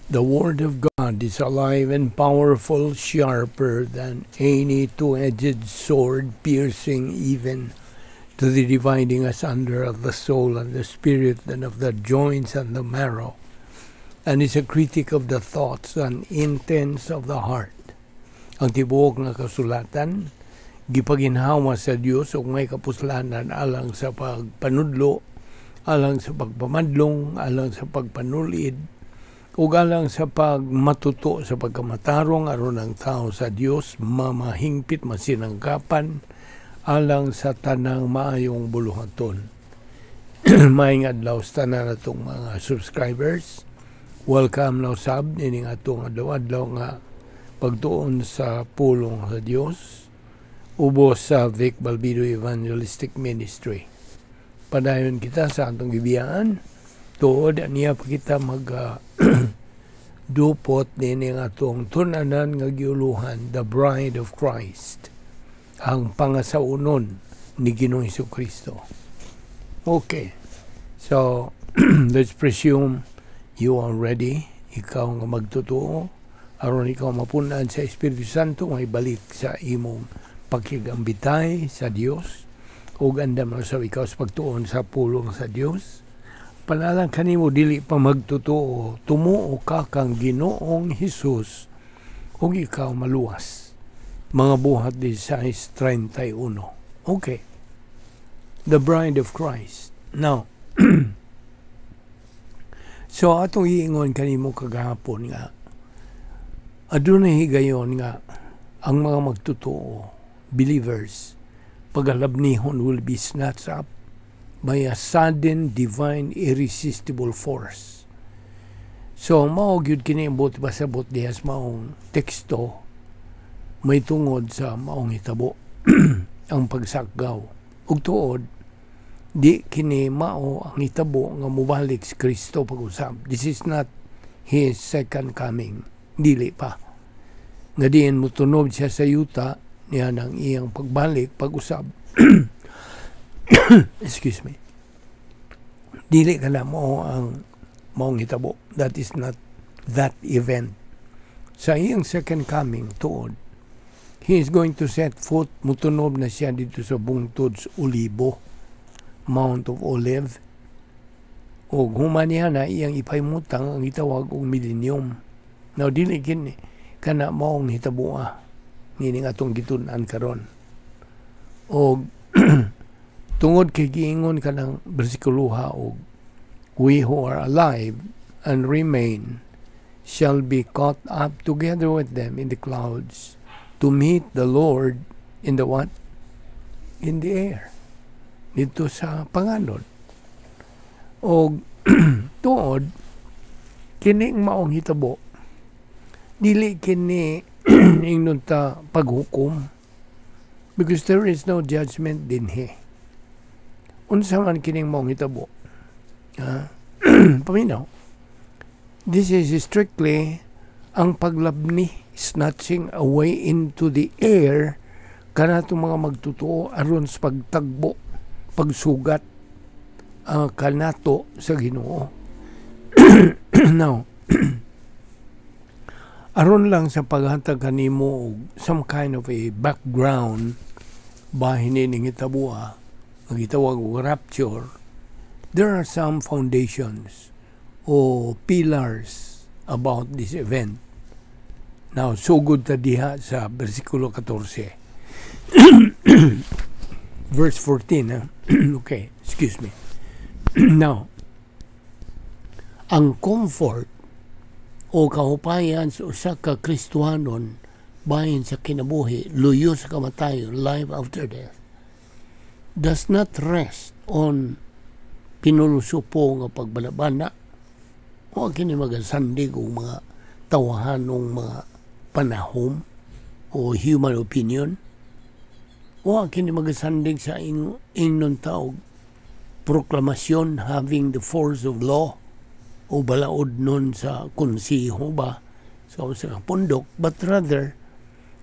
The Word of God is alive and powerful, sharper than any two-edged sword, piercing even to the dividing asunder of the soul and the spirit and of the joints and the marrow, and is a critic of the thoughts and intents of the heart. Ang tibuok nga kasulatan, gipaginhawa sa Dios ug may kapuslanan alang sa pagpanudlo, alang sa pagpamadlong, alang sa pagpanulid, ug alang sa pagmatuto sa pagkamatarong aron ang tao sa Dios mamahingpit masinangkapan alang sa tanang maayong buluhaton. Maayong adlaw sa tanan natong mga subscribers. Welcome na usab nining atong adlaw-adlaw nga pagtuon sa pulong sa Dios ubos sa Vic Balbido Evangelistic Ministry. Padayon kita sa atong gibiyaan tuod niya pa kita mag dupot nini nga atong tunanan nga giuluhan, the Bride of Christ, ang pangasaunon ni Ginoong Hesukristo. Okay, so let's presume you are ready. Ikaw nga magtutuo aron ikaw mapunan sa Espiritu Santo may balik sa imong pagkigambitay sa Dios ug andam sa ikaw sa pagtuon sa pulong sa Dios. Panalang kanimo dili pa magtutuo, tumuo ka kang Ginoong Hesus ug ikaw maluwas. Mga buhat 16:31. Okay. The Bride of Christ. Now, so atong iingon kanimo kagahapon nga adunay higayon nga ang mga magtutuo, believers, pagalabnihon will be snatched up by a sudden, divine, irresistible force. So, mao gyud kini bot basabot dihas maong teksto may tungod sa maong hitabo ang pagsakgaw. Ug tuod di kini mao ang hitabo nga mobalik si Kristo pag-usab. This is not His second coming. Dili pa. Nga diin mutunob siya sa yuta niya ng iyang pagbalik pag-usab. Excuse me. Dili ka na mo ang maong hitabo. That is not that event. Sa iyang second coming, tuod, He is going to set foot, mutunob na siya dito sa bungtod sa Olibo, Mount of Olive. O human niya na iyang ipaymutang ang itawag og millennium. Now, dili kini ka na maong hitabo nining atong gitun-an karon. O tungod kay giingon ka ng bersikuloha og we who are alive and remain shall be caught up together with them in the clouds to meet the Lord in the what? In the air. Dito sa panganod. Og tuod kining maong hitabo dili kini ingnon ta paghukom because there is no judgment dinhi. Unsa man kining maong hitabo? Paminaw. This is strictly ang paglabni, snatching away into the air kanatong mga magtutuo aron sa pagtagbo, pagsugat kanato sa Ginoo. Now, aron lang sa paghatag kanimo og some kind of a background bahin ning hitabo ang gitawag og rapture, there are some foundations o pillars about this event. Now, sugod ta diha sa versikulo 14. Verse 14. Okay, excuse me. Now, ang comfort o kahupayan sa usa ka Kristiyanon bahin sa kinabuhi, luyo sa kamatayon, life after death, does not rest on pinulusupo nga pagbalabana o kini magasandig o mga tawahanong mga panahom o human opinion o kini magasandig sa ingnon taog proklamasyon having the force of law o balaod nun sa konsiho ba sa pundok, but rather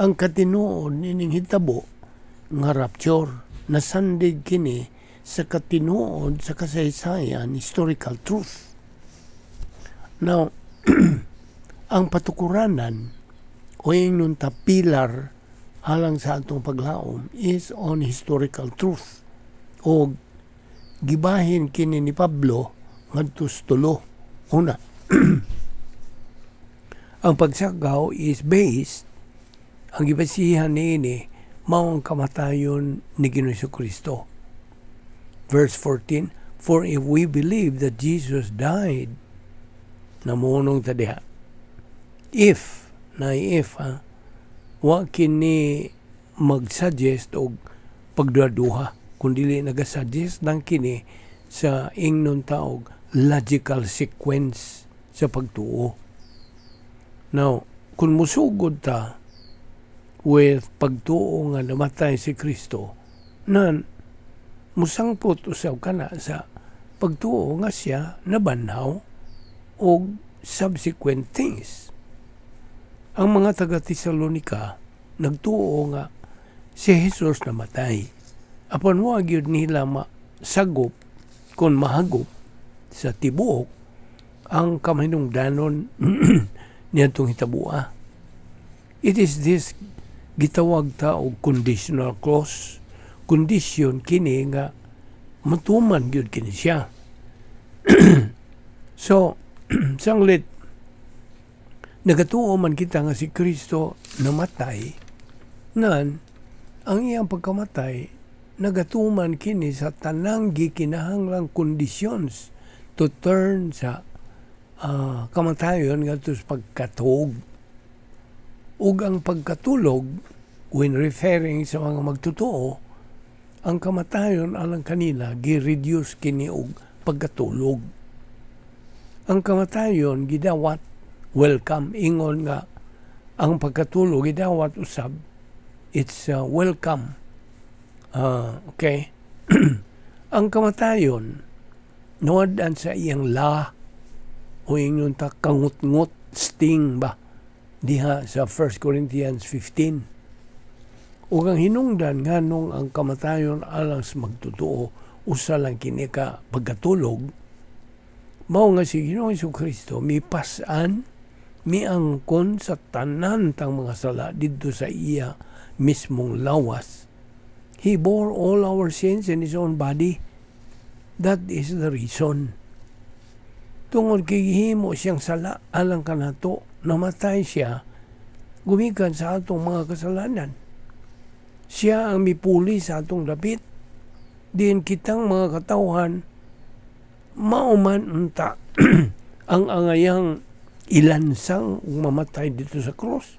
ang katinuod nining hitabo nga rapture nasandig kini sa katinuod sa kasaysayan, historical truth. Now, ang patukuranan o yung pilar halang sa atong paglaom is on historical truth. O gibahin kini ni Pablo ngadto sa 3. Una, ang pagsagaw is based, ang gibasihan niini mao ang kamatayon ni Ginoong Kristo. Verse 14, for if we believe that Jesus died, namunong ta diha. If wa kini mag-suggest og pagduha-duha, kundi nagasuggest lang kini sa ingnon taog logical sequence sa pagtuo. Now, kung musugod ta with pagtuo nga namatay si Kristo, nan musangpot usaw kana sa pagtuo nga siya nabanhaw og subsequent things. Ang mga taga-Tesalonika nagtuo nga si Jesus namatay. Apan wa gyud nila masagop kon mahagop sa tibuok ang kaminungdanon niyadtong hitabua. It is this gitawag ta og conditional clause. Condition kini nga matuman gyud kini siya. So, sanglit nagatuo man kita nga si Kristo namatay, nan ang iyang pagkamatay nagatuman kini sa tanang gikinahanglang conditions to turn sa kamatayon ngadto sa pagkatug. Ug ang pagkatulog, when referring sa mga magtutuo, ang kamatayon alang kanila gi-reduce kini og pagkatulog. Ang kamatayon gidawat welcome, ingon nga ang pagkatulog gidawat usab, it's welcome. Okay. Ang kamatayon noadan sa iyang o ingon ta kangut-ngut, sting ba diha sa 1 Corinthians 15. Ug ang hinungdan nganong ang kamatayon alang sa magtutuo usa lang kini ka pagkatulog, mao nga si Ginoong Jesucristo mipas-an miangkon sa tanan tang mga sala didto sa iya mismong lawas. He bore all our sins in His own body. That is the reason. Tungod kay gihimo siyang sala alang kanato, namatay siya gumikan sa atong mga kasalanan. Siya ang mipuli sa atong dapit. Diin kitang mga katawhan mauman unta ang angayang ilansang mamatay dito sa cross.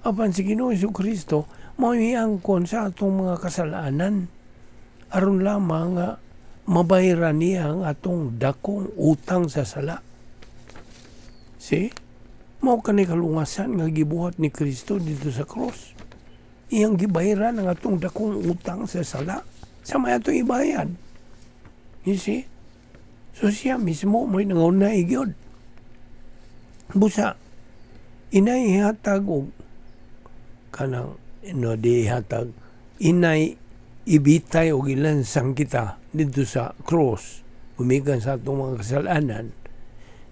Apan si Ginoong Jesucristo maiangkon sa atong mga kasalanan aron lamang nga mabayaran niya ang atong dakong utang sa sala. See? Mao kanay kalungasan nga gibuhat ni Kristo dito sa cross. Iyang gibayaran ang atong dakong utang sa sala. Sa may atong ibayad. You see? So siya mismo mo'y nangunay gyud. Busa, inay ihatag og kanang di ihatag, inay ibitay og ilansang kita dito sa cross, gumikan sa atong mga kasalanan.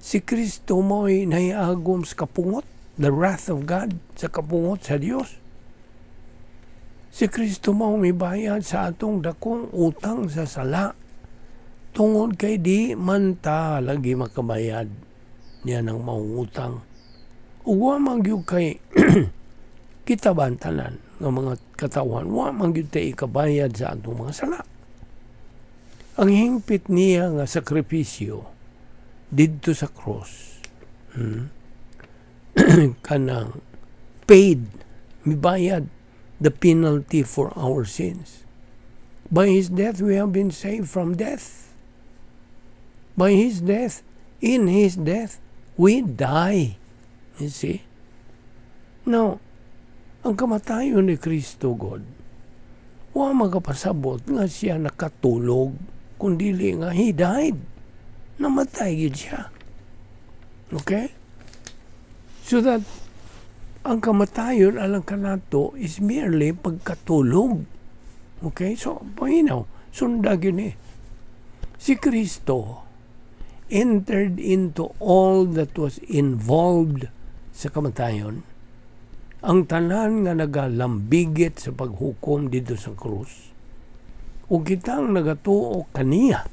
Si Kristo mo'y naiagom sa kapungot, the wrath of God, sa kapungot sa Dios. Si Kristo mo mibayad sa atong dakong utang sa sala. Tungod kay di man ta lagi makabayad niya ng maungutang. Uwa mangyug kay kita bantanan ng mga katawan, wa mangyug tayo ikabayad sa atong mga sala. Ang hingpit niya nga sakripisyo didto sa cross, kanang paid, mibayad the penalty for our sins. By His death, we have been saved from death. By His death, in His death, we die. You see? Now, ang kamatayon ni Kristo, God, wa magapasabot nga siya nakatulog, kundi nga He died. Namatay yun siya. Okay? So that ang kamatayon alang kanato is merely pagkatulog. Okay? So, pahinaw, sundag yun eh. Si Kristo, entered into all that was involved sa kamatayon, ang tanan nga nagalambigit sa paghukom dito sa krus, o kitang nagatuo kaniya,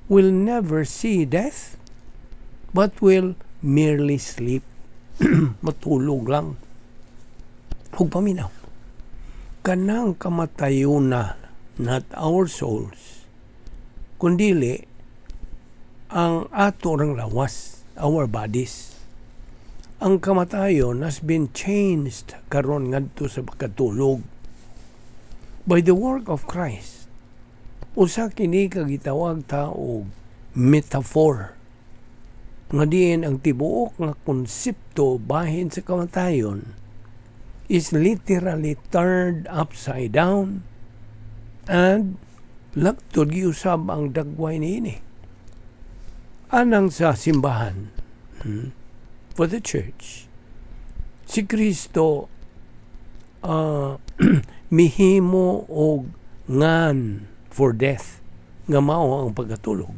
will never see death, but will merely sleep. Matulog lang. Huwag paminaw. Kanang kamatayon na, not our souls, kundili ang ato ng lawas, our bodies. Ang kamatayon has been changed karon ngadto sa pagkatulog by the work of Christ. Usa kini kagitawag ta og metaphor nga diin ang tibuok nga konsepto bahin sa kamatayon is literally turned upside down and lagtod giusab ang dagway niini. Anang sa simbahan, for the church, si Kristo mihimo og ngan for death nga mao ang pagkatulog.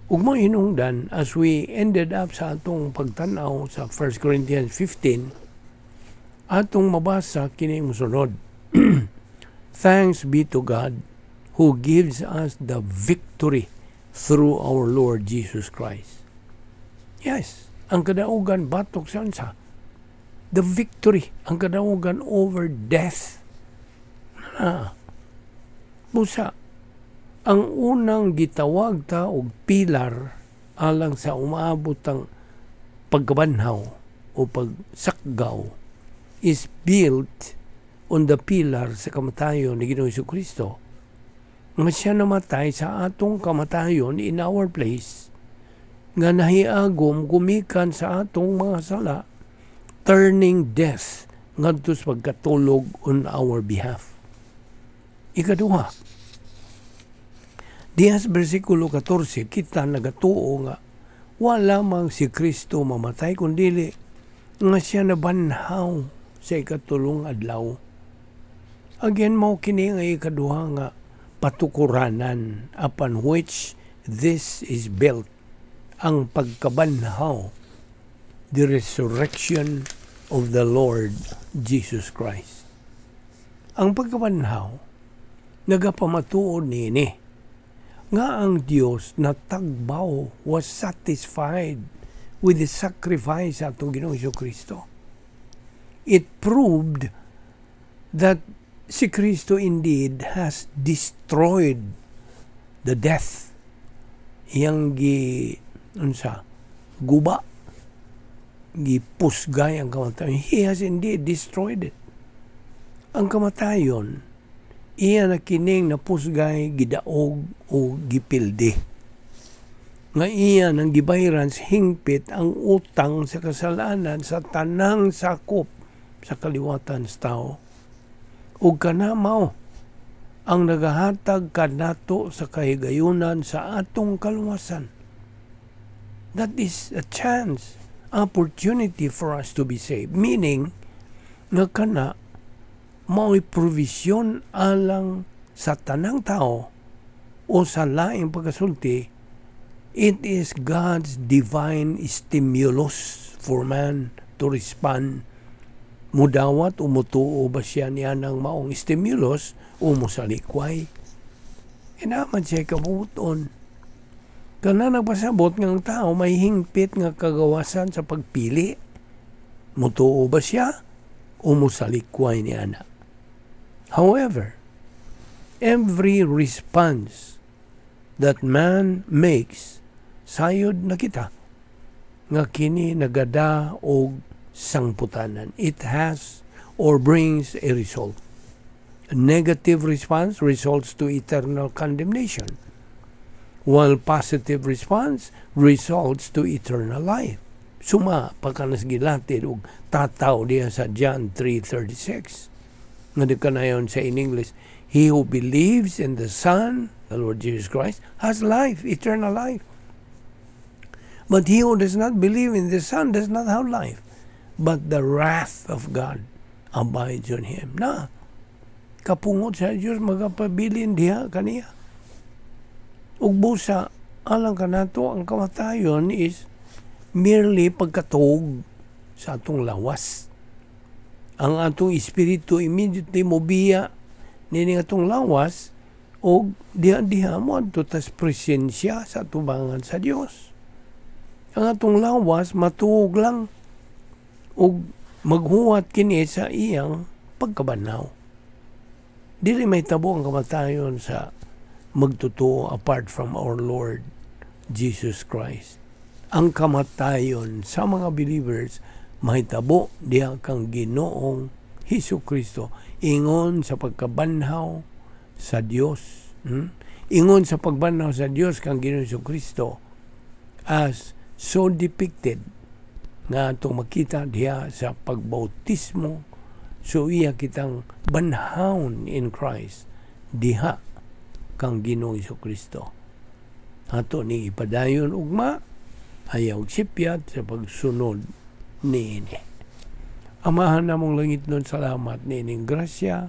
Ug mo hinungdan as we ended up sa atong pagtan-aw sa 1 Corinthians 15, atong mabasa kini mosunod. Thanks be to God who gives us the victory through our Lord Jesus Christ. Yes, ang kadaugan batok sa the victory, ang kadaugan over death. Busa, ang unang gitawag ta og pilar alang sa umaabot ang pagkabanhaw o pagsakgaw is built on the pillar sa kamatayon ni Ginoong Jesucristo. Nga siya namatay sa atong kamatayon in our place, nga nahiagom gumikan sa atong mga sala, turning death ngadto sa pagkatulog on our behalf. Ikaduha, dias versikulo 14, kita nagatuo nga wala mang si Kristo mamatay kundili nga siya nabanhaw sa ikatulong adlaw. Again, mao kini nga ikaduha nga patukuranan upon which this is built, ang pagkabanhaw, the resurrection of the Lord Jesus Christ. Ang pagkabanhaw nagapamatuod nini nga ang Dios na tagbaw was satisfied with the sacrifice atong Ginoong Jesucristo. It proved that si Kristo indeed has destroyed the death. Iyang guba, gipusgay ang kamatayon. He has indeed destroyed it. Ang kamatayon, iya na kining napusgay, gidaog o gipildi. Nga iya nang gibayran sa hingpit ang utang sa kasalanan sa tanang sakop sa kaliwatan sa tao. Ug kanamaw ang nagahatag kanato sa kahigayunan sa atong kaluwasan. That is a chance, opportunity for us to be saved. Meaning, nga kana mao'y provision alang sa tanang tao o sa laing pagkasulti. It is God's divine stimulus for man to respond. Mudawat o mutuo ba siya niya ng maong stimulus o musalikway? Inaman siya kabuton. Kana nagpasabot ng tao may hingpit nga kagawasan sa pagpili. Mutuo ba siya o musalikway niya na? However, every response that man makes, sayod na kita, nga kini nagada og sangputanan. It has or brings a result. A negative response results to eternal condemnation, while positive response results to eternal life. Suma, pagkanasgilatid og tataw diya sa John 3:36. Nga kanayon sa in English, he who believes in the Son, the Lord Jesus Christ, has life, eternal life. But he who does not believe in the Son does not have life, but the wrath of God abides on him. Na, kapungot sa Diyos, magapabilin diha kaniya. Ug busa, alang ka nato ang kamatayon is merely pagkatog sa atong lawas. Ang atong espiritu immediately mobiya nini atong lawas o diha mo adto tas presensya sa tubangan sa Dios. Ang atong lawas matuog lang o maghuwat kini sa iyang pagkabanhaw. Dili may tabo ang kamatayon sa magtotoo apart from our Lord Jesus Christ. Ang kamatayon sa mga believers mahitabo diha kang Ginoong Hesukristo ingon sa pagkabanhaw sa Dios. Ingon sa pagbanhaw sa Dios kang Ginoong Hesukristo as so depicted nga atong makita diha sa pagbautismo. So iya kitang banhawon in Christ diha kang Ginoong Hesukristo. Ato ni ipadayon ugma ayaw sipyat sa pagsunod niini. Amahan namong langit nun, salamat niining grasya.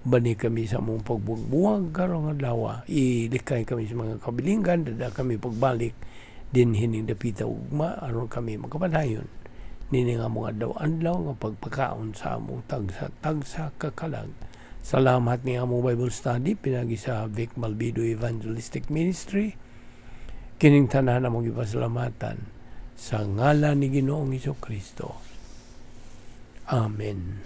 Bani kami sa mong pagbugbuwag karong adlaw. Ilikay kami sa mga kabilingan, dada kami pagbalik din hining dapita ugma aron kami makapadayon. Nini nga mga adlaw nga pagpakaon sa among tagsa kakalag. Salamat ni among Bible study pinagi sa Vic Malbido Evangelistic Ministry. Kining tanan among ipasalamatan sa ngalan ni Ginoong Hesukristo. Amen.